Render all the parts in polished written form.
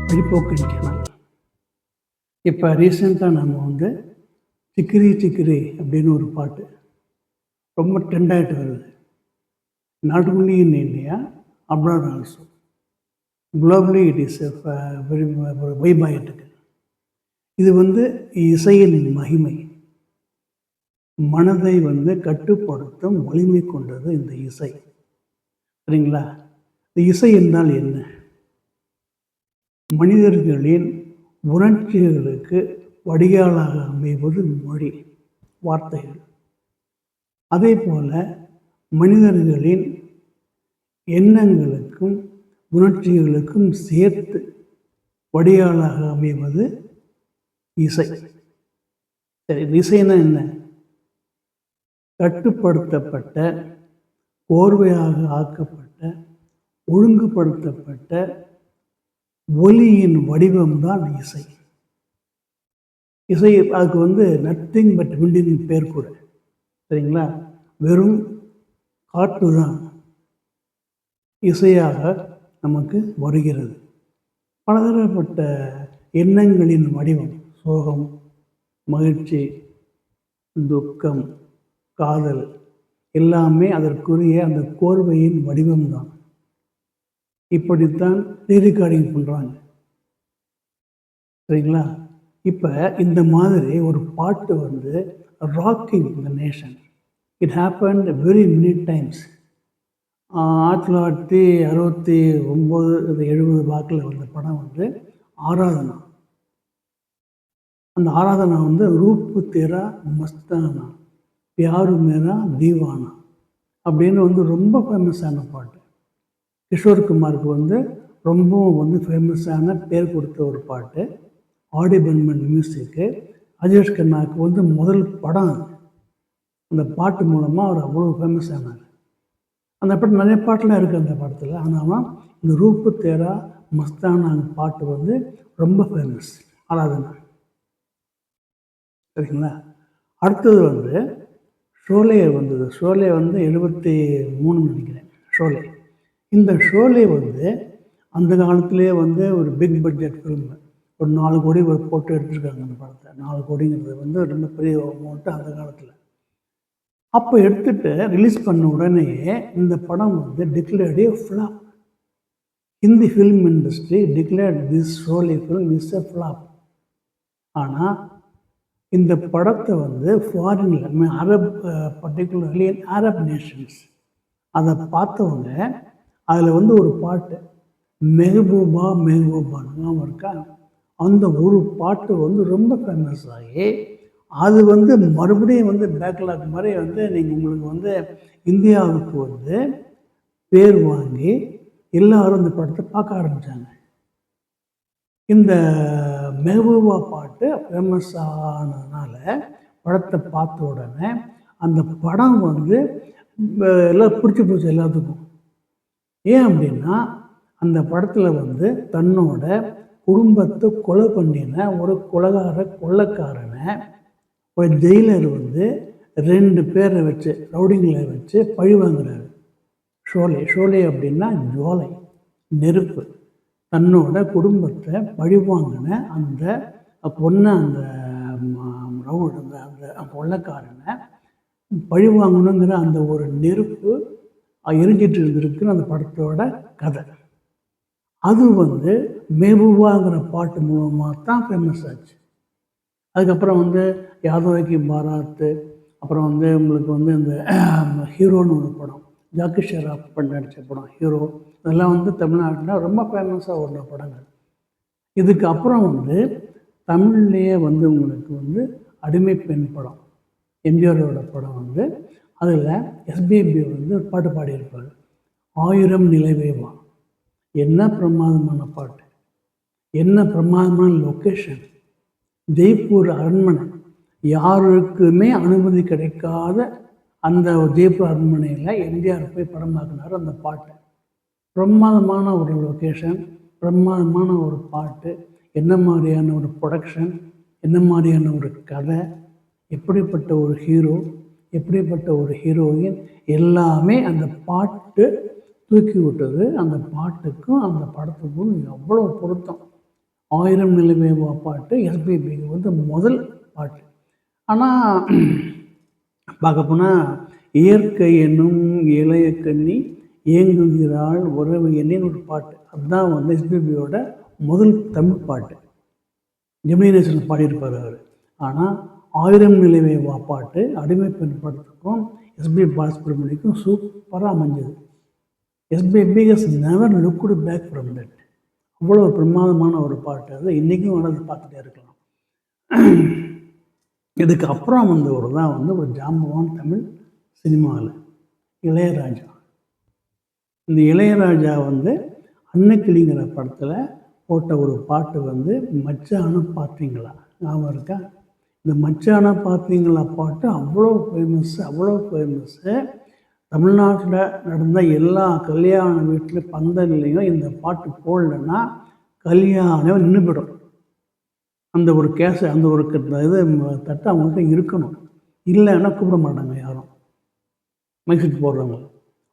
வழிபோக்கன் channel. இப்போ ரீசெண்டாக நம்ம வந்து சிக்கிரி சிக்கிரி அப்படின்னு ஒரு பாட்டு ரொம்ப ட்ரெண்ட் ஆகிட்டு வருது. Not only in India, abroad also. Globally it is very vibe ஆகிட்டு இருக்கு. இது வந்து இசையின் மகிமை. மனதை வந்து கட்டுப்படுத்தும் வலிமை கொண்டது இந்த இசை. சரிங்களா? இந்த இசை என்றால் என்ன? மனிதர்களின் உணர்ச்சிகளுக்கு வடிகாலாக அமைவது மொழி, வார்த்தைகள். அதே போல மனிதர்களின் எண்ணங்களுக்கும் உணர்ச்சிகளுக்கும் சேர்த்து வடிகாலாக அமைவது இசை. சரி, இசைன்னா என்ன? கட்டுப்படுத்தப்பட்ட, கோர்வையாக ஆக்கப்பட்ட, ஒழுங்குபடுத்தப்பட்ட ஒலியின் வடிவம்தான் இசை. இசை அதுக்கு வந்து நத்திங் பட் விண்டின் பேர் கூட. சரிங்களா? வெறும் காற்று தான் இசையாக நமக்கு வருகிறது. பலதரப்பட்ட எண்ணங்களின் வடிவம், சோகம், மகிழ்ச்சி, துக்கம், காதல் எல்லாமே அதற்குரிய அந்த கோர்வையின் வடிவம்தான். இப்படித்தான் ரீரெக்கார்டிங் பண்ணுறாங்க. சரிங்களா? இப்போ இந்த மாதிரி ஒரு பாட்டு வந்து rocking the nation. It happened very many times. 1969 70 வாக்கில் வந்த படம் வந்து ஆராதனா. அந்த ஆராதனா வந்து ரூப் தேரா மஸ்தானா, பியாரு மேரா தீவானா அப்படின்னு வந்து ரொம்ப ஃபேமஸான பாட்டு. கிஷோர் குமாருக்கு வந்து ரொம்பவும் வந்து ஃபேமஸான பேர் கொடுத்த ஒரு பாட்டு. ஆடி பர்மன் மியூசிக்கு. அஜேஷ் கண்ணாவுக்கு வந்து முதல் படம். அந்த பாட்டு மூலமாக அவர் அவ்வளோ ஃபேமஸ் ஆனார். அந்த பாட்டு நிறைய பாட்டெலாம் இருக்குது அந்த படத்தில். ஆனாலும் இந்த ரூப்பு தேரா மஸ்தானா பாட்டு வந்து ரொம்ப ஃபேமஸ். ஆராதனா. சரிங்களா? அடுத்தது வந்து ஷோலே வந்தது. ஷோலே வந்து 73 நினைக்கிறேன். ஷோலே. இந்த ஷோலே வந்து அந்த காலத்திலே வந்து ஒரு பிக் பட்ஜெட் ஃபிலிம். ஒரு 4 கோடி போட்டு எடுத்துருக்காங்க அந்த படத்தை. 4 கோடிங்கிறது வந்து ரொம்ப பெரிய அமௌண்ட்டு அந்த காலத்தில். அப்போ எடுத்துகிட்டு ரிலீஸ் பண்ண உடனேயே இந்த படம் வந்து declared A flop. Hindi film industry declared this Sholay film is a flop. ஆனால் இந்த படத்தை வந்து ஃபாரினில், அரப், பர்டிகுலர்லி அரப் நேஷன்ஸ் அதை பார்த்தவங்க அதில் வந்து ஒரு பாட்டு மெஹபூபா மெஹபூபான்னு இருக்கா. அந்த ஒரு பாட்டு வந்து ரொம்ப ஃபேமஸ் ஆகி அது வந்து மறுபடியும் வந்து பேக்லாக் மாதிரி வந்து உங்களுக்கு வந்து இந்தியாவுக்கு வந்து பேர் வாங்கி எல்லாரும் இந்த படத்தை பார்க்க ஆரம்பித்தாங்க. இந்த மெஹபூபா பாட்டு ஃபேமஸ் ஆனதுனால படத்தை பார்த்த உடனே அந்த படம் வந்து எல்லாம் பிடிச்சி போச்சு எல்லாத்துக்கும். ஏன் அப்படின்னா அந்த படத்தில் வந்து தன்னோட குடும்பத்தை கொலை பண்ணின ஒரு கொள்ளைக்காரனை ஒரு ஜெயிலர் வந்து 2 பேரை வச்சு, ரவுடிங்களை வச்சு பழி வாங்குறாரு. ஷோலே அப்படின்னா ஜுவாலை, நெருப்பு. தன்னோட குடும்பத்தை பழி வாங்கின அந்த பொண்ணை, அந்த அந்த கொள்ளைக்காரனை பழி வாங்கணுங்கிற அந்த ஒரு நெருப்பு எரிஞ்சிட்டு இருந்திருக்குன்னு அந்த படத்தோட கதை. அது வந்து மெஹபூபாங்கிற பாட்டு மூலமாக தான் ஃபேமஸ் ஆச்சு. அதுக்கப்புறம் வந்து யாதோக்கி பாராத்து, அப்புறம் வந்து உங்களுக்கு வந்து இந்த ஹீரோன்னு ஒரு படம், ஜாக்கி ஷெராப் நடித்த படம் ஹீரோ. இதெல்லாம் வந்து தமிழ்நாட்டில் ரொம்ப ஃபேமஸாக ஓடின படங்கள். இதுக்கப்புறம் வந்து தமிழ்லேயே வந்து உங்களுக்கு வந்து அடிமை பெண் படம், எம்ஜிஆரோட படம் வந்து அதில் எஸ்பிபி வந்து பாட்டு பாடியிருப்பார். 1000 நிலவேவா. என்ன பிரமாதமான பாட்டு, என்ன பிரமாதமான லொக்கேஷன். ஜெய்ப்பூர் அரண்மனை, யாருக்குமே அனுமதி கிடைக்காத அந்த ஜெய்ப்பூர் அரண்மனையில் எம்ஜிஆர் போய் படமாக்குனார் அந்த பாட்டை. பிரமாதமான ஒரு லொக்கேஷன், பிரமாதமான ஒரு பாட்டு. என்ன மாதிரியான ஒரு ப்ரொடக்ஷன், என்ன மாதிரியான ஒரு கதை, எப்படிப்பட்ட ஒரு ஹீரோ, எப்படிப்பட்ட ஒரு ஹீரோயின், எல்லாமே அந்த பாட்டு தூக்கி விட்டது. அந்த பாட்டுக்கும் அந்த படத்துக்கும் எவ்வளோ பொருத்தம். ஆயிரம் நிலவேவா பாட்டு எஸ்பிபிக்கு வந்து முதல் பாட்டு. ஆனால் பார்க்க போனால் இயற்கை என்னும் இளைய கண்ணி ஏங்குகிறாள் உறவு எண்ணின்னு ஒரு பாட்டு, அதுதான் வந்து எஸ்பிபியோட முதல் தமிழ் பாட்டு. ஜெமினி நேசன் பாடியிருப்பார் அவர். ஆனால் ஆயிரம் நிலவேவா பாட்டு அடிமை பெண் படத்துக்கும் எஸ்பி பாலசுப்ரமணியக்கும் சூப்பராக அமைஞ்சது. SPB has never looked back from that. அவ்வளோ பிரமாதமான ஒரு பாட்டு. அது இன்றைக்கும் வந்து பார்த்துட்டே இருக்கலாம். இதுக்கு அப்புறம் வந்தவர் தான் வந்து ஒரு ஜாம்பவான் தமிழ் சினிமாவில் இளையராஜா. இந்த இளையராஜா வந்து அன்னக்கிளிங்கிற படத்தில் போட்ட ஒரு பாட்டு வந்து மச்சான பார்த்தீங்களா, ஞாபகம் இருக்கா? இந்த மச்சான பார்த்தீங்களா பாட்டு அவ்வளோ ஃபேமஸ்ஸு. தமிழ்நாட்டில் நடந்த எல்லா கல்யாண வீட்டில் பந்தல்லையும் இந்த பாட்டு போடலன்னா கல்யாணம் நின்று போயிடும். அந்த ஒரு அந்த ஒரு இது தட்டு அவங்கள்ட்ட இருக்கணும். இல்லைன்னா கூப்பிட மாட்டாங்க யாரும் மைசூர் போடுறவங்க.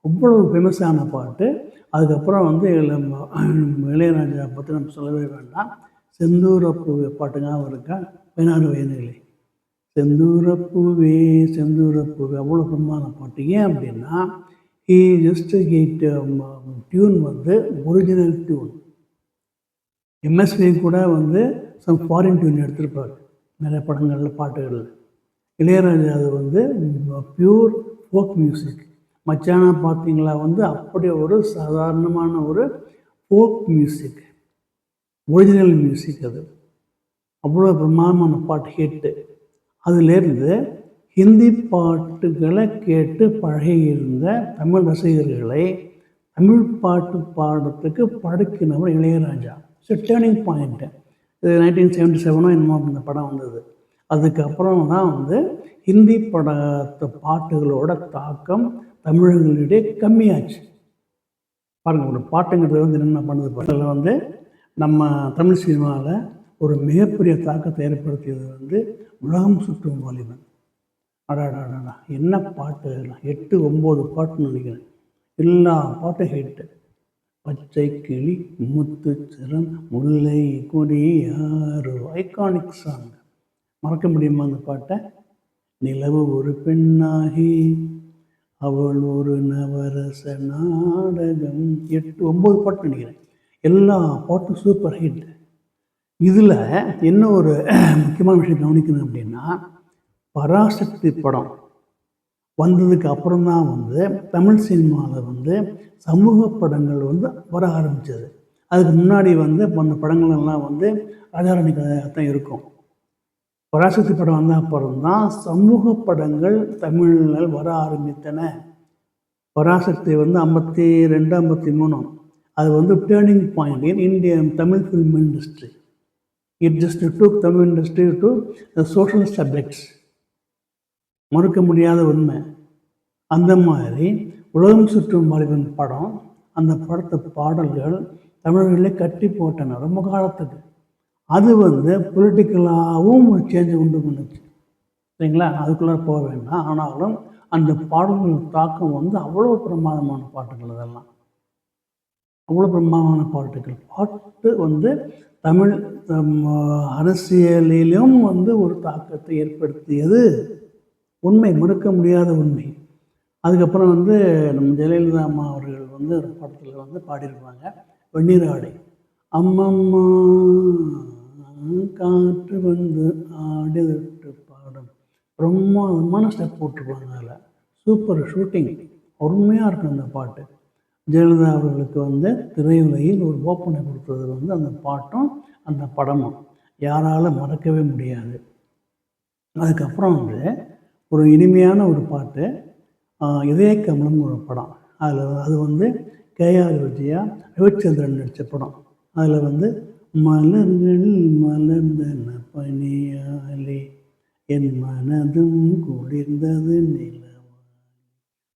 அவ்வளோ ஃபேமஸான பாட்டு. அதுக்கப்புறம் வந்து இளையராஜா பற்றி நம்ம சொல்லவே வேண்டாம். செந்தூரப்பூ பாட்டுங்க இருக்கா, 16 வயதிலே செந்தூரப்பூவே செந்தூரப்பூவே, அவ்வளோ பிரமாத பாட்டு. ஏன் அப்படின்னா ஜஸ்ட் டியூன் வந்து ஒரிஜினல் டியூன். எம்எஸ்வி கூட வந்து சம் ஃபாரின் டியூன் எடுத்திருப்பார் நிறைய படங்களில் பாட்டுகளில். இளையராஜா அது வந்து பியூர் ஃபோக் மியூசிக். மச்சானா பார்த்தீங்களா வந்து அப்படி ஒரு சாதாரணமான ஒரு ஃபோக் மியூசிக், ஒரிஜினல் மியூசிக். அது அவ்வளோ பிரமாதமான பாட்டு, ஹிட்டு. அதிலேருந்து ஹிந்தி பாட்டுகளை கேட்டு பழகியிருந்த தமிழ் ரசிகர்களை தமிழ் பாட்டு பாடத்துக்கு படுக்கினவர் இளையராஜா. It's turning point. இது 1977 என்னமோ இந்த படம் வந்தது. அதுக்கப்புறம் தான் வந்து ஹிந்தி படத்து பாட்டுகளோட தாக்கம் தமிழர்களிடையே கம்மியாச்சு. பாருங்கள், ஒரு பாட்டுங்கிறது வந்து என்ன பண்ணுது பாட்டில் வந்து நம்ம தமிழ் சினிமாவில் ஒரு மிகப்பெரிய தாக்கத்தை ஏற்படுத்தியது வந்து உலகம் சுற்றும் வாலிபன். அடாடாடா, என்ன பாட்டு! 8, 9 பாட்டுன்னு நினைக்கிறேன். எல்லா பாட்டும் ஹிட்டு. பச்சை கிளி முத்துச்சரம் முல்லை கொடி யாரோ, ஐகானிக் சாங். மறக்க முடியுமா அந்த பாட்டை? நிலவு ஒரு பெண்ணாகி அவள் ஒரு நவரச நாடகம். 8, 9 பாட்டு நினைக்கிறேன். எல்லா பாட்டும் சூப்பர் ஹிட். இதில் என்ன ஒரு முக்கியமான விஷயம் கவனிக்கணும் அப்படின்னா, பராசக்தி படம் வந்ததுக்கு அப்புறம்தான் வந்து தமிழ் சினிமாவில் வந்து சமூக படங்கள் வந்து வர ஆரம்பித்தது. அதுக்கு முன்னாடி வந்து அந்த படங்கள் எல்லாம் வந்து ராஜாராணி கதையாக தான் இருக்கும். பராசக்தி படம் வந்த அப்புறம்தான் சமூக படங்கள் தமிழில் வர ஆரம்பித்தன. பராசக்தி வந்து 52, 53. அது வந்து turning point in Indian Tamil film industry. It just took Tamil industry to social subjects. மறுக்க முடியாத உண்மை. அந்த மாதிரி உலகம் சுற்றும் வாலிபன் படம், அந்த படத்து பாடல்கள் தமிழர்களே கட்டி போட்டன ரொம்ப காலத்துக்கு. அது வந்து பொலிட்டிக்கலாகவும் ஒரு சேஞ்சை உண்டு பண்ணுச்சு, சரிங்களா? அதுக்குள்ளே போக வேண்டாம். ஆனாலும் அந்த பாடல்கள் தாக்கம் வந்து அவ்வளோ பிரமாதமான பாட்டுகள். அதெல்லாம் அவ்வளோ பிரமாதமான பாட்டுகள். பாட்டு வந்து தமிழ் அரசியலிலும் வந்து ஒரு தாக்கத்தை ஏற்படுத்தியது உண்மை, மறுக்க முடியாத உண்மை. அதுக்கப்புறம் வந்து நம்ம ஜெயலலிதா அம்மா அவர்கள் வந்து ஒரு படத்தில் வந்து பாடியிருப்பாங்க, வெந்நீர் ஆடை. அம்மம்மா காற்று வந்து ஆடிட்டு பாடம், பிரமாதமான ஸ்டெப் போட்டிருப்பாங்க. அதில் சூப்பர் ஷூட்டிங், அருமையாக இருக்கும் அந்த பாட்டு. ஜெயலலிதா அவர்களுக்கு வந்து திரையுலகில் ஒரு ஓப்பனை கொடுத்தது வந்து அந்த பாட்டும் அந்த படமும் யாராலும் மறக்கவே முடியாது. அதுக்கப்புறம் வந்து ஒரு இனிமையான ஒரு பாட்டு, இதய கமலம் ஒரு படம். அது வந்து கேஆர் விஜயா, ரவிச்சந்திரன் நடித்த படம். அதில் வந்து மலர்கள் மலர்ந்தன பனியாலே என் மனதும் குளிர்ந்தது நிலவா.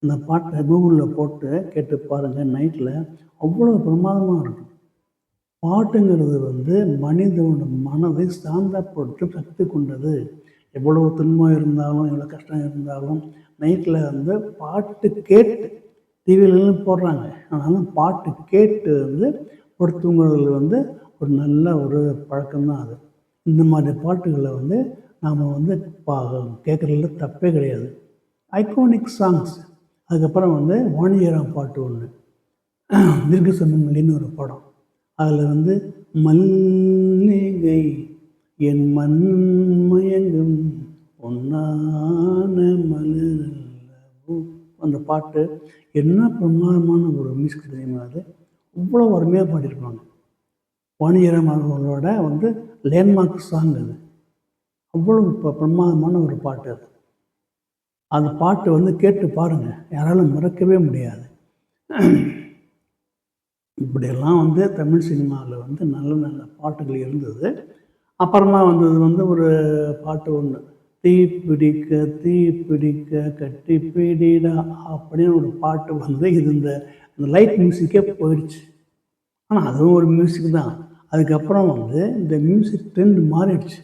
அந்த பாட்டை கூகுளில் போட்டு கேட்டு பாருங்கள், நைட்டில் அவ்வளோ பிரமாதமாக இருக்கும். பாட்டுங்கிறது வந்து மனிதனோட மனதை சாந்தப்படுத்தும் சக்தி கொண்டது. எவ்வளோ துன்பம் இருந்தாலும் எவ்வளோ கஷ்டம் இருந்தாலும் நைட்டில் வந்து பாட்டு கேட்டு டிவியிலலாம் போடுறாங்க, ஆனாலும் பாட்டு கேட்டு வந்து ஒரு தூங்குறதுல வந்து ஒரு நல்ல ஒரு பழக்கம்தான் அது. இந்த மாதிரி பாட்டுகளை வந்து நாம் வந்து கேட்குறதுல தப்பே கிடையாது. Iconic songs. அதுக்கப்புறம் வந்து வாணிஜராம் பாட்டு ஒன்று, மிருக சமங்களின்னு ஒரு படம். அதில் வந்து மல்லிகை என் மண் மயங்கும் பொன்னான மலரல்லவோ, அந்த பாட்டு என்ன பிரமாதமான ஒரு மியூசிக் தெரியுமா அது. அவ்வளோ அருமையாக பாடியிருப்பாங்க. வாணிஜராம் அவர்களோட வந்து லேண்ட்மார்க் சாங் அது. அவ்வளோ பிரமாதமான ஒரு பாட்டு அது. அந்த பாட்டு வந்து கேட்டு பாருங்கள், யாராலும் மறக்கவே முடியாது. இப்படியெல்லாம் வந்து தமிழ் சினிமாவில் வந்து நல்ல நல்ல பாட்டுகள் இருந்தது. அப்புறமா வந்தது வந்து ஒரு பாட்டு ஒன்று, தீ பிடிக்க தீ பிடிக்க கட்டி பிடிடா அப்படின்னு ஒரு பாட்டு வந்து இது இந்த லைட் மியூசிக்கே போயிடுச்சு. ஆனால் அதுவும் ஒரு மியூசிக் தான். அதுக்கப்புறம் வந்து இந்த மியூசிக் ட்ரெண்ட் மாறிடுச்சு.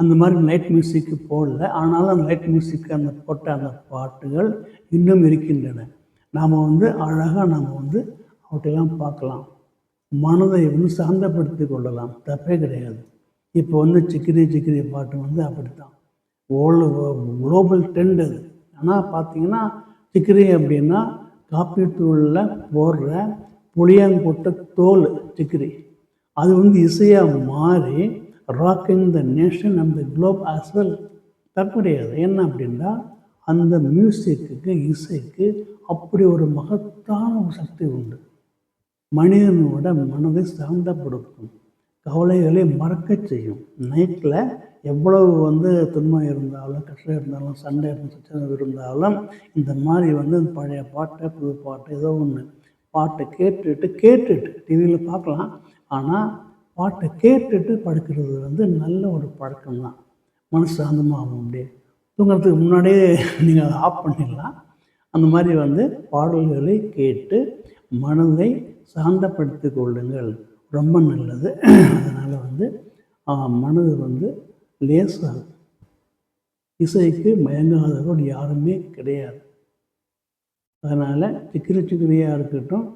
அந்த மாதிரி லைட் மியூசிக்கு போடல, ஆனாலும் அந்த லைட் மியூசிக் அந்த போட்ட அந்த பாட்டுகள் இன்னும் இருக்கின்றன. நாம் வந்து அழகாக நாம் வந்து அவற்றையெல்லாம் பார்க்கலாம். மனதை வந்து சாந்தப்படுத்தி கொள்ளலாம், தப்பே கிடையாது. இப்போ வந்து சிக்கிரி சிக்கிரி பாட்டு வந்து அப்படித்தான், குளோபல் ட்ரெண்ட் அது. ஆனால் பார்த்தீங்கன்னா சிக்கிரி அப்படின்னா காப்பி தூளில் போடுற புளியாங்கொட்டை தோல் சிக்கிரி. அது வந்து இசையாக மாறி rocking the nation and the Globe as well. தப்பு கிடையாது. என்ன அப்படின்னா அந்த மியூசிக்கு இசைக்கு அப்படி ஒரு மகத்தான ஒரு சக்தி உண்டு. மனிதனோட மனதை சாந்தப்படுத்தும், கவலைகளை மறக்கச் செய்யும். நைட்டில் எவ்வளவு வந்து துன்பம் இருந்தாலும், கஷ்டம் இருந்தாலும், சண்டை சச்சரவு இருந்தாலும் இந்த மாதிரி வந்து பழைய பாட்டை புது பாட்டு ஏதோ ஒன்று பாட்டை கேட்டுட்டு டிவியில் பார்க்கலாம். ஆனால் பாட்டை கேட்டுட்டு படுக்கிறது வந்து நல்ல ஒரு பழக்கம்தான். மனசு சாந்தமாகும். அப்படியே தூங்குறதுக்கு முன்னாடியே நீங்கள் அதை ஆஃப் பண்ணிடலாம். அந்த மாதிரி வந்து பாடல்களை கேட்டு மனதை சாந்தப்படுத்தி கொள்ளுங்கள், ரொம்ப நல்லது. அதனால் வந்து மனது வந்து லேசாகும். இசைக்கு மயங்காதவர்கள் யாருமே கிடையாது. அதனால் சிக்கிரி சிக்கிரியாக இருக்கட்டும்,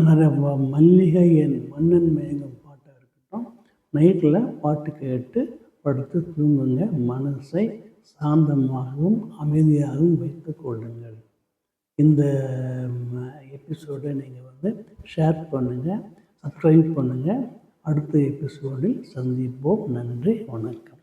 நிறைய மல்லிகை என் மன்னன் மயங்கும் பாட்டாக இருக்கட்டும், நைட்டில் பாட்டு கேட்டு படுத்து தூங்குங்க. மனசை சாந்தமாகவும் அமைதியாகவும் வைத்து கொள்ளுங்கள். இந்த எபிசோடை நீங்கள் வந்து ஷேர் பண்ணுங்கள், சப்ஸ்கிரைப் பண்ணுங்கள். அடுத்த எபிசோடில் சந்திப்போம். நன்றி, வணக்கம்.